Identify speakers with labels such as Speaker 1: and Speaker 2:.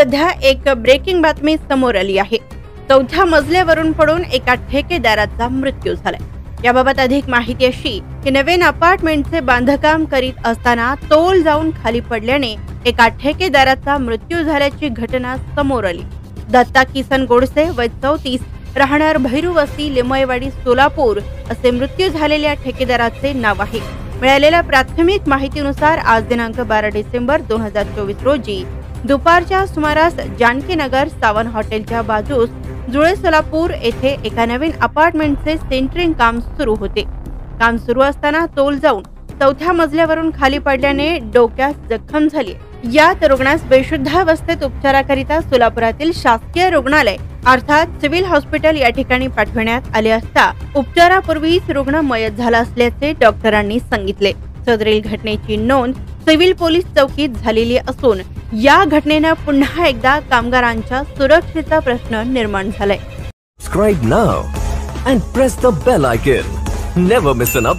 Speaker 1: सध्या एक ब्रेकिंग बातमी समोर आली आहे। 4थ्या मजल्यावरून पडून एका ठेकेदाराचा मृत्यू झालाय। याबाबत अधिक माहिती अशी की नवीन अपार्टमेंटचे बांधकाम करीत असताना तोल जाऊन खाली पडल्याने एका ठेकेदाराचा मृत्यू झाल्याची घटना समोर आली। दत्ता किसन गोडसे वय 34 राहणार भैरूवस्ती लिमयवाडी सोलापूर असे मृत्यू झालेल्या ठेकेदाराचे नाव आहे। मिळालेल्या प्राथमिक माहितीनुसार आज दिनांक 12 डिसेंबर 2024 रोजी दुपारच्या सुमारास जानकीनगर सावन हॉटेलच्या बाजूस जुळे सोलापूर येथे एका नवीन अपार्टमेंटचे सेंटरिंग काम सुरू होते। काम सुरू असताना तोल जाऊन 4थ्या मजल्यावरून खाली पडल्याने डोक्यात जखम झाली। यात रुग्णास बेशुद्धावस्थेत उपचाराकरिता सोलापुरातील शासकीय रुग्णालय अर्थात सिव्हिल हॉस्पिटल या ठिकाणी पाठवण्यात आले असता उपचारापूर्वीच रुग्ण मयत झाला असल्याचे डॉक्टरांनी सांगितले। सदरील घटनेची नोंद सिव्हिल पोलीस चौकीत झालेली असून या घटनेने पुन्हा एकदा कामगारांच्या सुरक्षेचा प्रश्न निर्माण झालाय।
Speaker 2: Subscribe now and press the bell icon. Never miss an update.